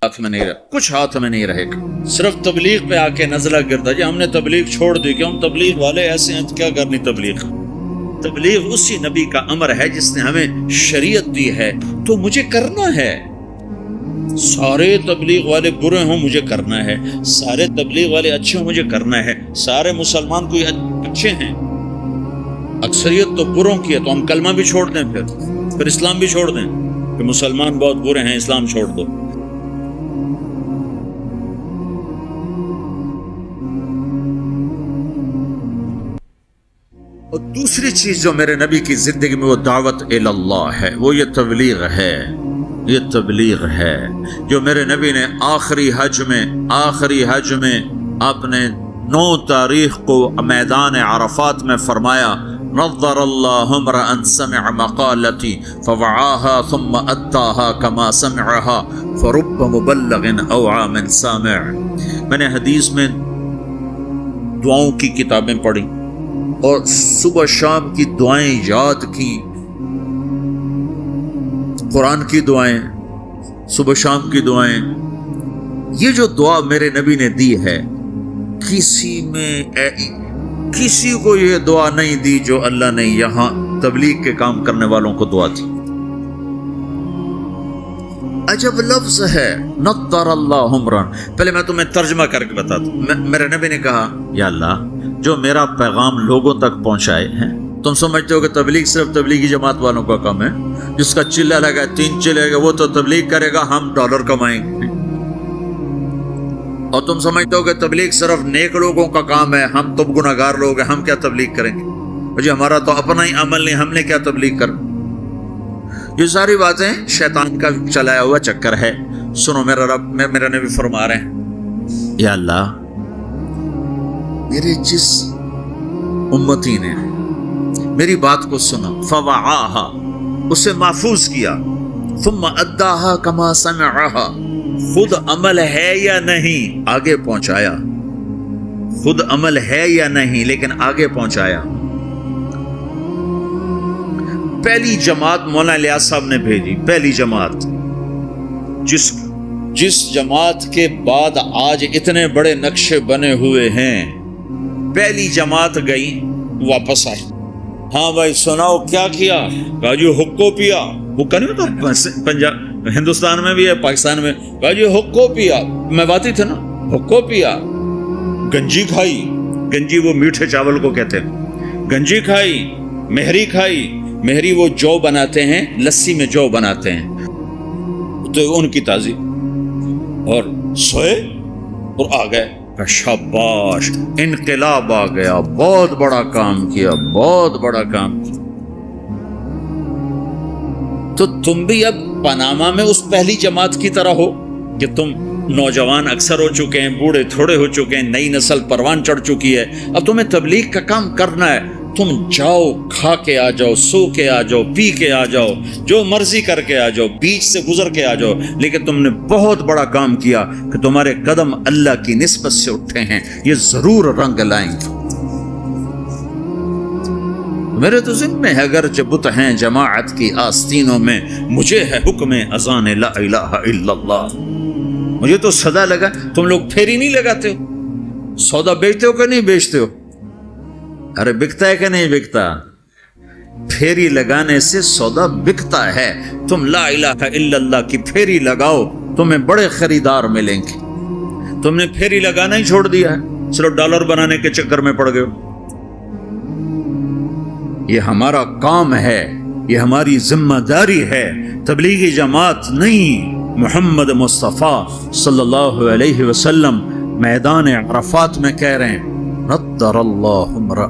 ہاتھ میں نہیں رہے، کچھ ہاتھ میں نہیں رہے گا، صرف تبلیغ پہ آ کے نزلہ گردا جی ہم نے تبلیغ چھوڑ دی کہ ہم تبلیغ والے ایسے ہیں، کیا کرنی تبلیغ؟ تبلیغ اسی نبی کا امر ہے جس نے ہمیں شریعت دی ہے، تو مجھے کرنا ہے۔ سارے تبلیغ والے برے ہوں مجھے کرنا ہے، سارے تبلیغ والے اچھے ہوں مجھے کرنا ہے، سارے مسلمان کوئی اچھے ہیں، اکثریت تو بروں کی ہے، تو ہم کلمہ بھی چھوڑ دیں، پھر اسلام بھی چھوڑ دیں کہ مسلمان بہت برے ہیں اسلام چھوڑ دو۔ اور دوسری چیز جو میرے نبی کی زندگی میں وہ دعوت اللہ ہے، وہ یہ تبلیغ ہے، یہ تبلیغ ہے جو میرے نبی نے آخری حج میں آپ نے 9 تاریخ کو میدان عرفات میں فرمایا، نظر اللہ امرأ سمع مقالتی فوعاها ثم اداها كما سمعها فرب مبلغ اوعى من سامع۔ میں نے حدیث میں دعاؤں کی کتابیں پڑھی اور صبح شام کی دعائیں یاد کی، قرآن کی دعائیں، صبح شام کی دعائیں۔ یہ جو دعا میرے نبی نے دی ہے، کسی کو یہ دعا نہیں دی جو اللہ نے یہاں تبلیغ کے کام کرنے والوں کو دعا دی۔ عجب لفظ ہے نضر اللہ عمرا۔ پہلے میں تمہیں ترجمہ کر کے بتاتا ہوں۔ میرے نبی نے کہا یا اللہ جو میرا پیغام لوگوں تک پہنچائے ہیں، تم سمجھتے ہو کہ تبلیغ صرف تبلیغی جماعت والوں کا کام ہے، جس کا چلہ لگا 3 چلے گا وہ تو تبلیغ کرے گا، ہم ڈالر کمائیں گے، اور تم سمجھتے ہو کہ تبلیغ صرف نیک لوگوں کا کام ہے، ہم تم گناہگار لوگ ہیں، ہم کیا تبلیغ کریں گے، جی ہمارا تو اپنا ہی عمل نہیں، ہم نے کیا تبلیغ کرنا۔ یہ ساری باتیں شیطان کا چلایا ہوا چکر ہے۔ سنو میرا رب، میرا نبی فرما رہے ہیں یا اللہ میرے جس امتی نے میری بات کو سنا، فوعاها اسے محفوظ کیا، ثم اداها كما سمعها خود عمل ہے یا نہیں آگے پہنچایا، خود عمل ہے یا نہیں لیکن آگے پہنچایا۔ پہلی جماعت مولانا الیاس صاحب نے بھیجی، پہلی جماعت، جس جماعت کے بعد آج اتنے بڑے نقشے بنے ہوئے ہیں، پہلی جماعت گئی واپس آئی، ہاں بھائی سناؤ کیا کیا؟ کہا جی حقو پیا، حقا نہیں ہوتا پنجاب ہندوستان میں بھی ہے، پاکستان میں، کہا جی حقو پیا، میں باتی تھا نا، حقو پیا، گنجی کھائی، گنجی وہ میٹھے چاول کو کہتے ہیں، گنجی کھائی، مہری کھائی، مہری وہ جو بناتے ہیں، لسی میں جو بناتے ہیں، تو ان کی تعظیم، اور سوئے اور آ گئے، شاباش انقلاب آ گیا، بہت بڑا کام کیا، بہت بڑا کام کیا۔ تو تم بھی اب پاناما میں اس پہلی جماعت کی طرح ہو کہ تم نوجوان اکثر ہو چکے ہیں، بوڑھے تھوڑے ہو چکے ہیں، نئی نسل پروان چڑھ چکی ہے، اب تمہیں تبلیغ کا کام کرنا ہے، تم جاؤ، کھا کے آ جاؤ، سو کے آ جاؤ، پی کے آ جاؤ، جو مرضی کر کے آ جاؤ، بیچ سے گزر کے آ جاؤ، لیکن تم نے بہت بڑا کام کیا کہ تمہارے قدم اللہ کی نسبت سے اٹھے ہیں، یہ ضرور رنگ لائیں گے۔ میرے تو ذمہ میں ہے اگرچہ بت ہیں جماعت کی آستینوں میں، مجھے ہے حکم اذان لا الہ الا اللہ۔ مجھے تو صدا لگا، تم لوگ پھیری نہیں لگاتے ہو، سودا بیچتے ہو کہ نہیں بیچتے ہو؟ ارے بکتا ہے کہ نہیں بکتا؟ پھیری لگانے سے سودا بکتا ہے۔ تم لا الہ الا اللہ کی پھیری لگاؤ، تمہیں بڑے خریدار ملیں گے۔ تم نے پھیری لگانا ہی چھوڑ دیا ہے، صرف ڈالر بنانے کے چکر میں پڑ گئے ہو۔ یہ ہمارا کام ہے، یہ ہماری ذمہ داری ہے، تبلیغی جماعت نہیں۔ محمد مصطفیٰ صلی اللہ علیہ وسلم میدان عرفات میں کہہ رہے ہیں نضر اللہ امرأ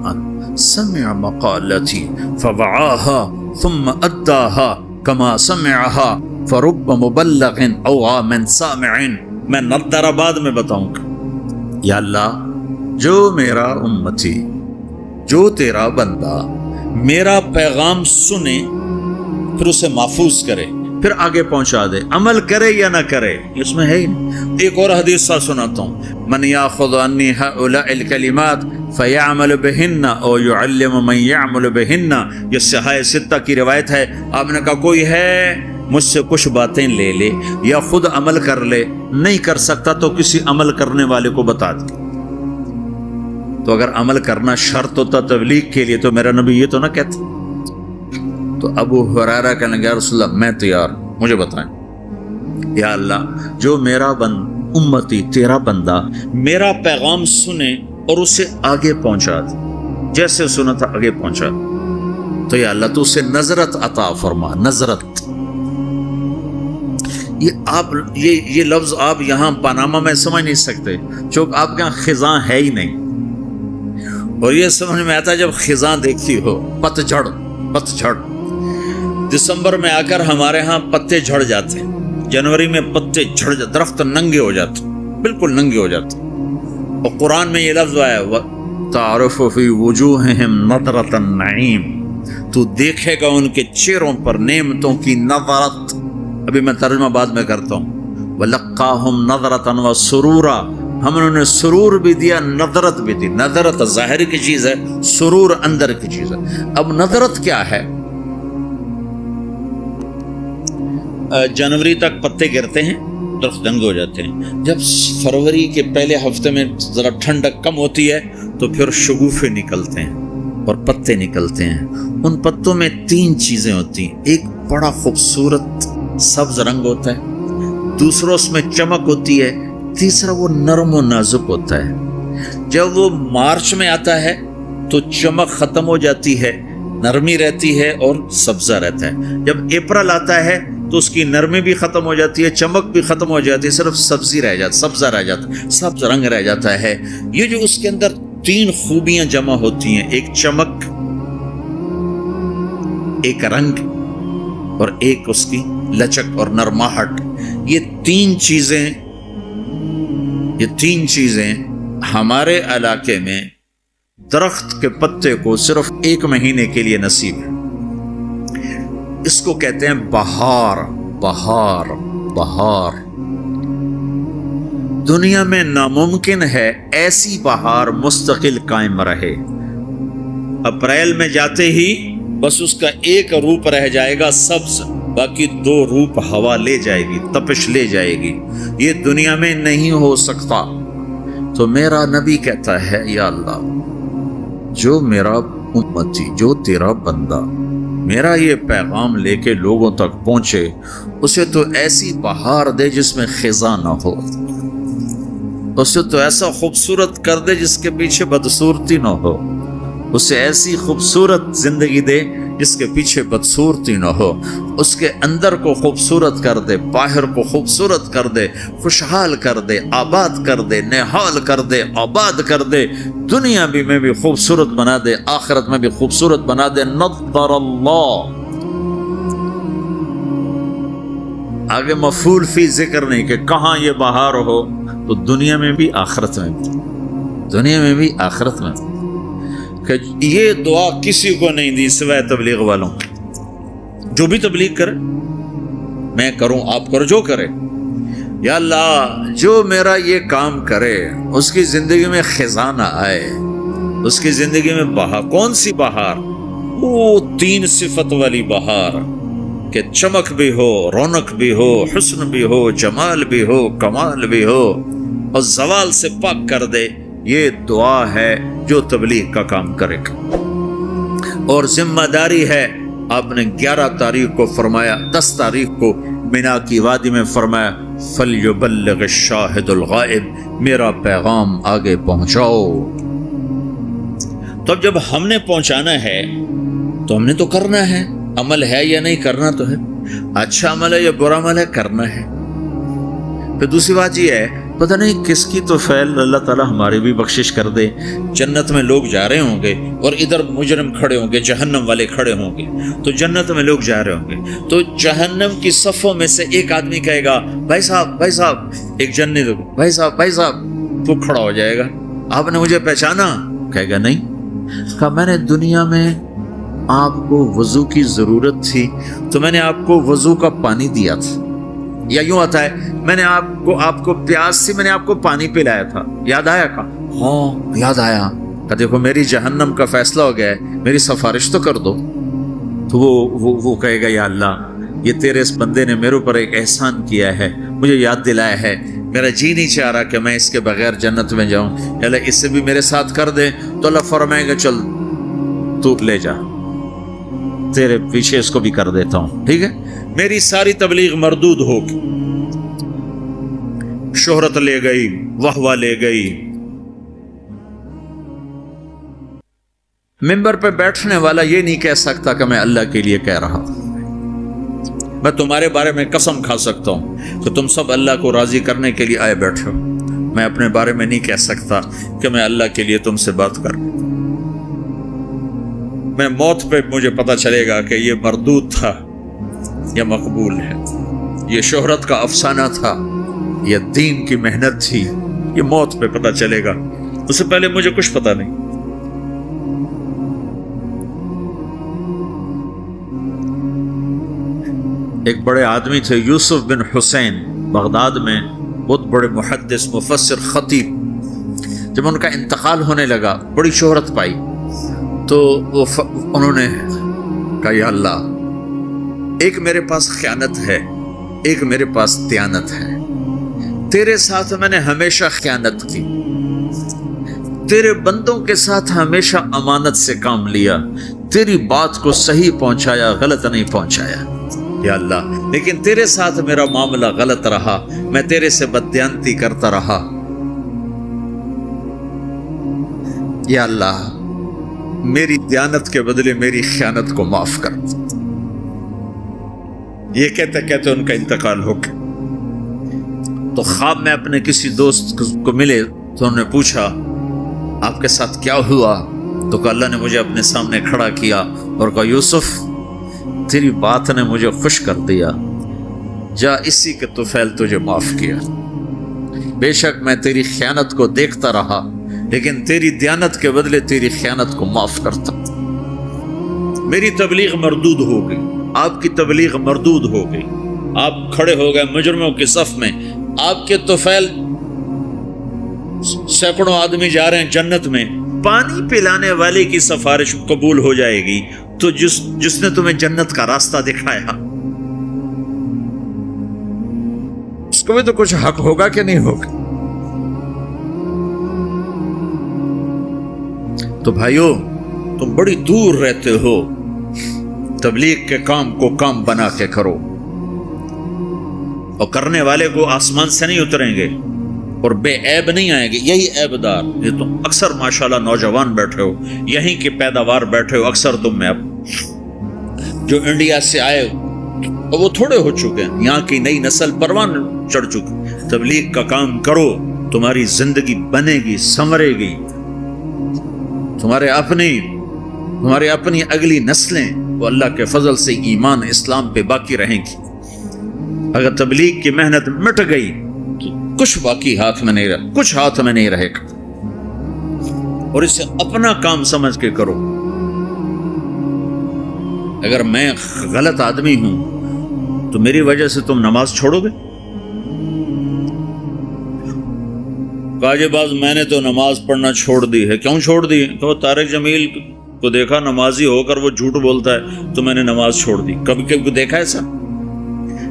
سمع مقالتی فوعاها ثم اداها كما سمعها فرب مبلغ اوعى من سامع۔ میں نضر بعد میں بتاؤں گا۔ یا اللہ جو میرا امتی، جو تیرا بندہ میرا پیغام سنے، پھر اسے محفوظ کرے، پھر آگے پہنچا دے، عمل کرے یا نہ کرے، اس میں ہے ہی نہیں۔ ایک اور حدیث سا سناتا ہوں، من یاخذ عنی هؤلاء الکلمات فیعمل بہن او یعلم من یعمل بہن، یہ صحاح ستہ کی روایت ہے۔ آپ نے کہا کوئی ہے مجھ سے کچھ باتیں لے لے یا خود عمل کر لے، نہیں کر سکتا تو کسی عمل کرنے والے کو بتا دے۔ تو اگر عمل کرنا شرط ہوتا تبلیغ کے لیے تو میرا نبی یہ تو نہ کہتا۔ تو ابو ہریرہ کہنے لگا یا رسول اللہ میں تیار، مجھے بتائیں یا اللہ، جو میرا امتی تیرا بندہ میرا پیغام سنے اور اسے آگے پہنچا دے، جیسے سنا تھا آگے پہنچا، تو یا اللہ تو اسے نظرت عطا فرما۔ نظرت، یہ لفظ آپ یہاں پاناما میں سمجھ نہیں سکتے، چونکہ آپ کے یہاں خزاں ہے ہی نہیں، اور یہ سمجھ میں آتا ہے جب خزاں دیکھتی ہو، پتجھڑ۔ دسمبر میں آ کر ہمارے ہاں پتے جھڑ جاتے ہیں، جنوری میں پتے جھڑ جاتے، درخت ننگے ہو جاتے، بالکل ننگے ہو جاتے، اور قرآن میں یہ لفظ آیا تعرف فی وجوہہم نظرۃ النعیم، تو دیکھے گا ان کے چہروں پر نعمتوں کی نظرت۔ ابھی میں ترجمہ بعد میں کرتا ہوں۔ وَلَقَّاهُمْ نَظْرَةً وَسُرُورًا، ہم نے انہیں سرور بھی دیا، نظرت بھی دی۔ نظرت ظاہر کی چیز ہے، سرور اندر کی چیز ہے۔ اب نظرت کیا ہے؟ جنوری تک پتے گرتے ہیں، درخت ننگے ہو جاتے ہیں، جب فروری کے پہلے ہفتے میں ذرا ٹھنڈک کم ہوتی ہے تو پھر شگوفے نکلتے ہیں اور پتے نکلتے ہیں۔ ان پتوں میں 3 چیزیں ہوتی ہیں، ایک بڑا خوبصورت سبز رنگ ہوتا ہے، دوسرا اس میں چمک ہوتی ہے، تیسرا وہ نرم و نازک ہوتا ہے۔ جب وہ مارچ میں آتا ہے تو چمک ختم ہو جاتی ہے، نرمی رہتی ہے اور سبزہ رہتا ہے۔ جب اپریل آتا ہے تو اس کی نرمی بھی ختم ہو جاتی ہے، چمک بھی ختم ہو جاتی ہے، صرف سبزی رہ جاتی، سبزہ رہ جاتا ہے، سبز رنگ رہ جاتا ہے۔ یہ جو اس کے اندر 3 خوبیاں جمع ہوتی ہیں، ایک چمک، ایک رنگ اور ایک اس کی لچک اور نرماہٹ، یہ تین چیزیں ہمارے علاقے میں درخت کے پتے کو صرف 1 مہینے کے لیے نصیب ہے۔ اس کو کہتے ہیں بہار۔ دنیا میں ناممکن ہے ایسی بہار مستقل قائم رہے۔ اپریل میں جاتے ہی بس اس کا ایک روپ رہ جائے گا سبز، باقی 2 روپ ہوا لے جائے گی، تپش لے جائے گی۔ یہ دنیا میں نہیں ہو سکتا۔ تو میرا نبی کہتا ہے یا اللہ، جو میرا امتی، جو تیرا بندہ میرا یہ پیغام لے کے لوگوں تک پہنچے، اسے تو ایسی بہار دے جس میں خزاں نہ ہو، اسے تو ایسا خوبصورت کر دے جس کے پیچھے بدصورتی نہ ہو، اسے ایسی خوبصورت زندگی دے جس کے پیچھے بدصورتی نہ ہو، اس کے اندر کو خوبصورت کر دے، باہر کو خوبصورت کر دے، خوشحال کر دے، آباد کر دے، نہال کر دے، آباد کر دے، دنیا میں بھی خوبصورت بنا دے، آخرت میں بھی خوبصورت بنا دے۔ نظر اللہ، آگے مفعول فی ذکر نہیں کہ کہاں یہ بہار ہو، تو دنیا میں بھی آخرت میں بھی، دنیا میں بھی آخرت میں بھی۔ کہ یہ دعا کسی کو نہیں دی سوائے تبلیغ والوں، جو بھی تبلیغ کرے، میں کروں آپ کرو، جو کرے، یا اللہ جو میرا یہ کام کرے اس کی زندگی میں خزاں نہ آئے، اس کی زندگی میں بہار۔ کون سی بہار؟ وہ 3 صفت والی بہار کہ چمک بھی ہو، رونق بھی ہو، حسن بھی ہو، جمال بھی ہو، کمال بھی ہو، اور زوال سے پاک کر دے۔ یہ دعا ہے جو تبلیغ کا کام کرے گا، اور ذمہ داری ہے۔ آپ نے 11 تاریخ کو فرمایا، 10 تاریخ کو مینا کی وادی میں فرمایا فَلْيُبَلِّغِ الشَّاهِدُ الْغَائِبُ، میرا پیغام آگے پہنچاؤ۔ تو اب جب ہم نے پہنچانا ہے تو ہم نے تو کرنا ہے، عمل ہے یا نہیں، کرنا تو ہے، اچھا عمل ہے یا برا عمل ہے، کرنا ہے۔ پھر دوسری بات یہ ہے، پتہ نہیں کس کی تو فعل اللہ تعالیٰ ہماری بھی بخشش کر دے۔ جنت میں لوگ جا رہے ہوں گے اور ادھر مجرم کھڑے ہوں گے، جہنم والے کھڑے ہوں گے، تو جنت میں لوگ جا رہے ہوں گے تو جہنم کی صفوں میں سے ایک آدمی کہے گا بھائی صاحب، ایک جنت، بھائی صاحب، تو کھڑا ہو جائے گا، آپ نے مجھے پہچانا؟ کہے گا نہیں۔ کہا میں نے دنیا میں آپ کو وضو کی ضرورت تھی تو میں نے آپ کو وضو کا پانی دیا تھا، یا یوں آتا ہے میں نے آپ کو پیاس تھی، میں نے آپ کو پانی پلایا تھا، یاد آیا؟ کا ہاں یاد آیا۔ کہ دیکھو میری جہنم کا فیصلہ ہو گیا ہے، میری سفارش تو کر دو۔ تو وہ کہے گا یا اللہ یہ تیرے اس بندے نے میرے اوپر ایک احسان کیا ہے، مجھے یاد دلایا ہے، میرا جی نہیں چاہ رہا کہ میں اس کے بغیر جنت میں جاؤں، اللہ اس سے بھی میرے ساتھ کر دے۔ تو اللہ فرمائے گا چل تو لے جا، تیرے پیچھے اس کو بھی کر دیتا ہوں، ٹھیک ہے۔ میری ساری تبلیغ مردود ہوگی، شہرت لے گئی، واہ لے گئی۔ ممبر پہ بیٹھنے والا یہ نہیں کہہ سکتا کہ میں اللہ کے لیے کہہ رہا ہوں۔ میں تمہارے بارے میں قسم کھا سکتا ہوں کہ تم سب اللہ کو راضی کرنے کے لیے آئے بیٹھے ہو، میں اپنے بارے میں نہیں کہہ سکتا کہ میں اللہ کے لیے تم سے بات کر رہا ہوں۔ میں موت پہ مجھے پتہ چلے گا کہ یہ مردود تھا یا مقبول ہے، یہ شہرت کا افسانہ تھا یا دین کی محنت تھی، یہ موت پہ پتہ چلے گا، اس سے پہلے مجھے کچھ پتہ نہیں۔ ایک بڑے آدمی تھے یوسف بن حسین، بغداد میں بہت بڑے محدث، مفسر، خطیب۔ جب ان کا انتقال ہونے لگا بڑی شہرت پائی تو انہوں نے کہا یا اللہ، ایک میرے پاس خیانت ہے، ایک میرے پاس دیانت ہے، تیرے ساتھ میں نے ہمیشہ خیانت کی، تیرے بندوں کے ساتھ ہمیشہ امانت سے کام لیا، تیری بات کو صحیح پہنچایا، غلط نہیں پہنچایا یا اللہ، لیکن تیرے ساتھ میرا معاملہ غلط رہا، میں تیرے سے بددیانتی کرتا رہا، یا اللہ میری دیانت کے بدلے میری خیانت کو معاف کر۔ یہ کہتے کہتے ان کا انتقال ہو گیا۔ تو خواب میں اپنے کسی دوست کو ملے تو انہوں نے پوچھا آپ کے ساتھ کیا ہوا؟ تو کہ اللہ نے مجھے اپنے سامنے کھڑا کیا اور کہا یوسف تیری بات نے مجھے خوش کر دیا، جا اسی کے طفیل تجھے معاف کیا، بے شک میں تیری خیانت کو دیکھتا رہا لیکن تیری دیانت کے بدلے تیری خیانت کو معاف کرتا۔ میری تبلیغ مردود ہو گئی، آپ کی تبلیغ مردود ہو گئی، آپ کھڑے ہو گئے مجرموں کے صف میں، آپ کے طفیل سینکڑوں آدمی جا رہے ہیں جنت میں، پانی پلانے والے کی سفارش قبول ہو جائے گی تو جس نے تمہیں جنت کا راستہ دکھایا اس کو بھی تو کچھ حق ہوگا کہ نہیں ہوگا؟ تو بھائیو تم بڑی دور رہتے ہو، تبلیغ کے کام کو کام بنا کے کرو، اور کرنے والے کو آسمان سے نہیں اتریں گے اور بے عیب نہیں آئیں گے، یہی عیب دار، یہ تم اکثر ماشاءاللہ نوجوان بیٹھے ہو، یہیں کی پیداوار بیٹھے ہو، اکثر تم میں اب جو انڈیا سے آئے اور وہ تھوڑے ہو چکے ہیں، یہاں کی نئی نسل پروان چڑھ چکی۔ تبلیغ کا کام کرو، تمہاری زندگی بنے گی، سنورے گی، تمہارے اپنی اگلی نسلیں وہ اللہ کے فضل سے ایمان اسلام پہ باقی رہیں گی۔ اگر تبلیغ کی محنت مٹ گئی تو کچھ باقی ہاتھ میں نہیں رہے، کچھ ہاتھ میں نہیں رہے گا، اور اسے اپنا کام سمجھ کے کرو۔ اگر میں غلط آدمی ہوں تو میری وجہ سے تم نماز چھوڑو گے؟ کاجے باز میں نے تو نماز پڑھنا چھوڑ دی ہے۔ کیوں چھوڑ دی ہے؟ کہ وہ طارق جمیل کو دیکھا نمازی ہو کر وہ جھوٹ بولتا ہے تو میں نے نماز چھوڑ دی۔ کبھی کبھی دیکھا ایسا؟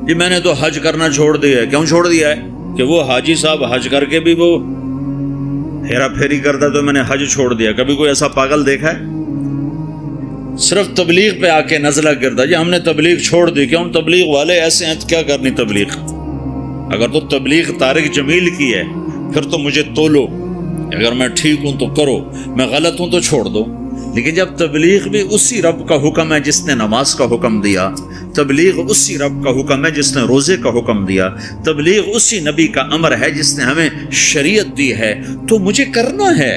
جی میں نے تو حج کرنا چھوڑ دیا ہے۔ کیوں چھوڑ دیا ہے؟ کہ وہ حاجی صاحب حج کر کے بھی وہ ہیرا پھیری کرتا تو میں نے حج چھوڑ دیا۔ کبھی کوئی ایسا پاگل دیکھا ہے؟ صرف تبلیغ پہ آ کے نزلہ گرتا جی ہم نے تبلیغ چھوڑ دی، کیوں تبلیغ والے ایسے ہیں تو کیا کرنی تبلیغ؟ اگر تو تبلیغ طارق جمیل کی ہے پھر تو مجھے تولو، اگر میں ٹھیک ہوں تو کرو، میں غلط ہوں تو چھوڑ دو۔ لیکن جب تبلیغ بھی اسی رب کا حکم ہے جس نے نماز کا حکم دیا، تبلیغ اسی رب کا حکم ہے جس نے روزے کا حکم دیا، تبلیغ اسی نبی کا امر ہے جس نے ہمیں شریعت دی ہے، تو مجھے کرنا ہے۔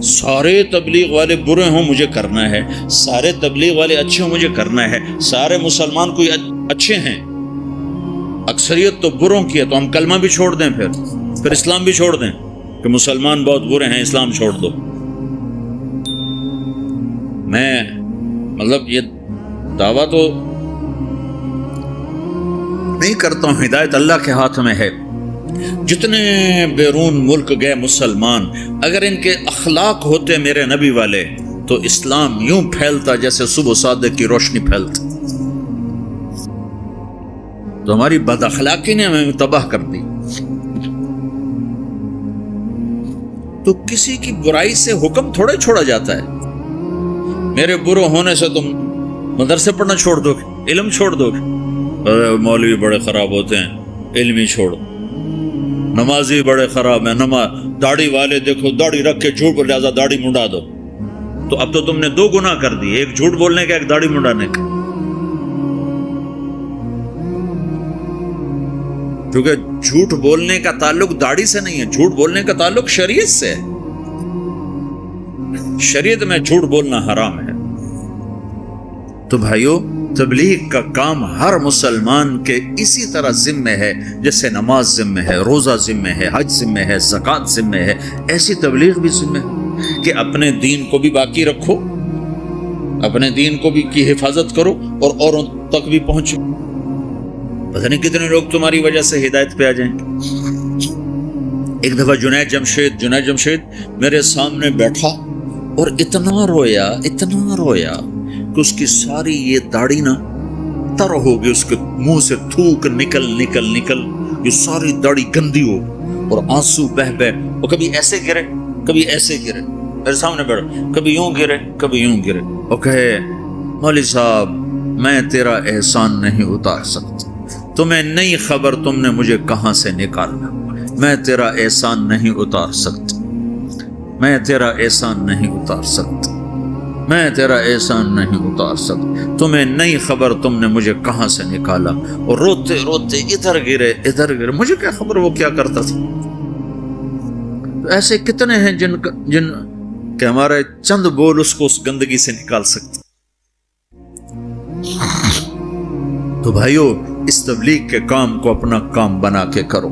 سارے تبلیغ والے برے ہوں مجھے کرنا ہے، سارے تبلیغ والے اچھے ہوں مجھے کرنا ہے، سارے مسلمان کوئی اچھے ہیں، اکثریت تو بروں کی ہے، تو ہم کلمہ بھی چھوڑ دیں، پھر اسلام بھی چھوڑ دیں کہ مسلمان بہت برے ہیں اسلام چھوڑ دو۔ میں مطلب یہ دعویٰ تو نہیں کرتا ہوں، ہدایت اللہ کے ہاتھ میں ہے۔ جتنے بیرون ملک گئے مسلمان، اگر ان کے اخلاق ہوتے میرے نبی والے تو اسلام یوں پھیلتا جیسے صبح صادق کی روشنی پھیلتی۔ تو ہماری بد اخلاقی نے ہمیں تباہ کر دی. تو کسی کی برائی سے حکم تھوڑے چھوڑا جاتا ہے. میرے برے ہونے سے تم مدرسے پڑھنا چھوڑ دو گے, علم چھوڑ دو گے. مولوی بڑے خراب ہوتے ہیں, علم ہی چھوڑو. نمازی بڑے خراب ہیں, داڑھی والے دیکھو داڑھی رکھ کے جھوٹ, لہذا داڑھی منڈا دو. تو اب تو تم نے دو گناہ کر دی, ایک جھوٹ بولنے کا, ایک داڑھی منڈانے کا. کیونکہ جھوٹ بولنے کا تعلق داڑھی سے نہیں ہے, جھوٹ بولنے کا تعلق شریعت سے ہے. شریعت میں جھوٹ بولنا حرام ہے. تو بھائیو, تبلیغ کا کام ہر مسلمان کے اسی طرح ذمہ ہے جیسے نماز ذمہ ہے, روزہ ذمہ ہے, حج ذمہ ہے, زکوٰۃ ذمہ ہے, ایسی تبلیغ بھی ذمہ ہے کہ اپنے دین کو بھی باقی رکھو, اپنے دین کو بھی کی حفاظت کرو اور اوروں تک بھی پہنچو. پتہ نہیں کتنے لوگ تمہاری وجہ سے ہدایت پہ آ جائیں. ایک دفعہ جنید جمشید میرے سامنے بیٹھا اور اتنا رویا کہ اس کی ساری یہ داڑھی نا تر ہو گئی, اس کے منہ سے تھوک نکل یہ ساری داڑھی گندی ہو اور آنسو بہ اور کبھی ایسے گرے کبھی ایسے گرے. میرے سامنے بیٹھا, کبھی یوں گرے اور کہے مولوی صاحب میں تیرا احسان نہیں اتار سکتا, تمہیں نہیں خبر تم نے مجھے کہاں سے نکالا. میں تیرا احسان نہیں اتار سکتا, تمہیں نہیں خبر تم نے مجھے کہاں سے نکالا. اور روتے ادھر گرے, مجھے کیا خبر وہ کیا کرتا تھا. تو ایسے کتنے ہیں جن کہ ہمارے چند بول اس کو اس گندگی سے نکال سکتے. تو بھائیو, اس تبلیغ کے کام کو اپنا کام بنا کے کرو.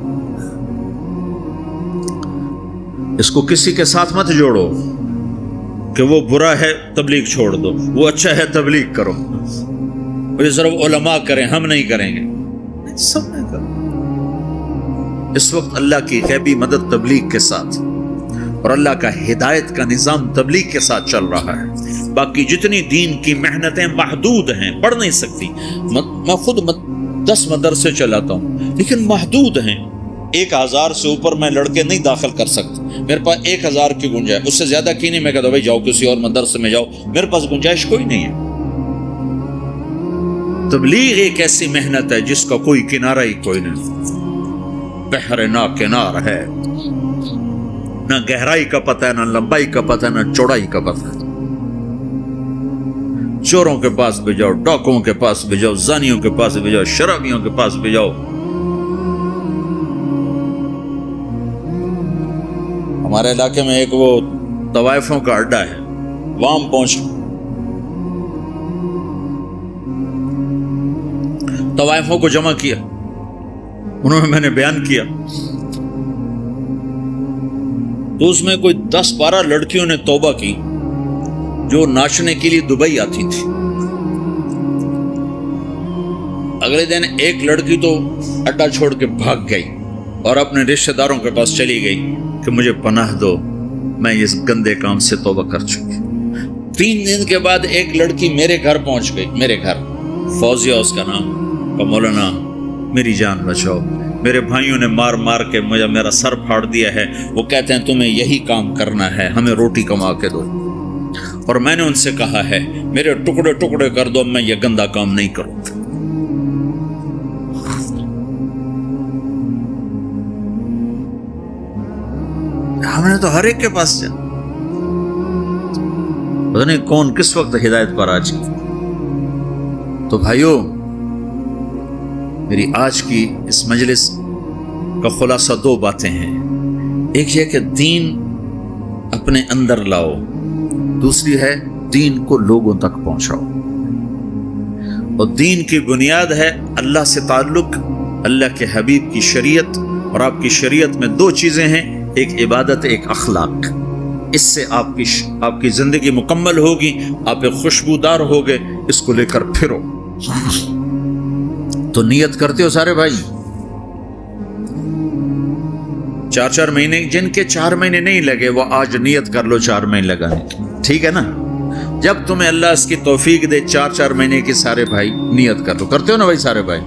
اس کو کسی کے ساتھ مت جوڑو کہ وہ برا ہے تبلیغ چھوڑ دو, وہ اچھا ہے تبلیغ کرو. یہ صرف علماء کریں, ہم نہیں کریں گے, سب نہیں کریں. اس وقت اللہ کی غیبی مدد تبلیغ کے ساتھ اور اللہ کا ہدایت کا نظام تبلیغ کے ساتھ چل رہا ہے. باقی جتنی دین کی محنتیں محدود ہیں, پڑھ نہیں سکتی. میں خود 10 مدرسے چلاتا ہوں لیکن محدود ہیں. 1000 سے اوپر میں لڑکے نہیں داخل کر سکتا. میرے پاس 1000 کی گنجائش, اس سے زیادہ کی نہیں. میں کہتا بھائی جاؤ کسی اور مدرسے میں جاؤ, میرے پاس گنجائش کوئی نہیں ہے. تبلیغ ایک ایسی محنت ہے جس کا کوئی کنارہ ہی کوئی نہیں. بحر نا کنار ہے, نہ گہرائی کا پتہ ہے, نہ لمبائی کا پتہ ہے, نہ چوڑائی کا پتہ ہے. چوروں کے پاس بھی جاؤ, ڈاکوؤں کے پاس بھی جاؤ, زانیوں کے پاس بھی جاؤ, شرابیوں کے پاس بھی جاؤ. ہمارے علاقے میں ایک وہ طوائفوں کا اڈا ہے, وہاں پہنچ طوائفوں کو جمع کیا, انہوں نے میں نے بیان کیا تو اس میں کوئی 10-12 لڑکیوں نے توبہ کی جو ناچنے کے لیے دبئی آتی تھی. اگلے دن ایک لڑکی تو اڈا چھوڑ کے بھاگ گئی اور اپنے رشتہ داروں کے پاس چلی گئی کہ مجھے پناہ دو, میں اس گندے کام سے توبہ کر چکی. 3 دن کے بعد ایک لڑکی میرے گھر پہنچ گئی, میرے گھر, فوزیہ اس کا نام. مولانا میری جان بچاؤ, میرے بھائیوں نے مار کے مجھے میرا سر پھاڑ دیا ہے, وہ کہتے ہیں تمہیں یہی کام کرنا ہے, ہمیں روٹی کما کے دو. اور میں نے ان سے کہا ہے میرے ٹکڑے کر دو, میں یہ گندا کام نہیں کروں. ہم نے تو ہر ایک کے پاس جانا, پتہ نہیں کون کس وقت ہدایت پر آ جائے. تو بھائیو, میری آج کی اس مجلس کا خلاصہ 2 باتیں ہیں. ایک یہ کہ دین اپنے اندر لاؤ, دوسری ہے دین کو لوگوں تک پہنچاؤ. اور دین کی بنیاد ہے اللہ سے تعلق, اللہ کے حبیب کی شریعت, اور آپ کی شریعت میں 2 چیزیں ہیں, ایک عبادت, ایک اخلاق. اس سے آپ کی زندگی مکمل ہوگی, آپ ایک خوشبودار ہوگے. اس کو لے کر پھرو. تو نیت کرتے ہو سارے بھائی, 4 مہینے, جن کے 4 مہینے نہیں لگے وہ آج نیت کر لو 4 مہینے لگانے کی, ٹھیک ہے نا. جب تمہیں اللہ اس کی توفیق دے 4 مہینے کی, سارے بھائی نیت کر لو. کرتے ہو نا بھائی سارے بھائی؟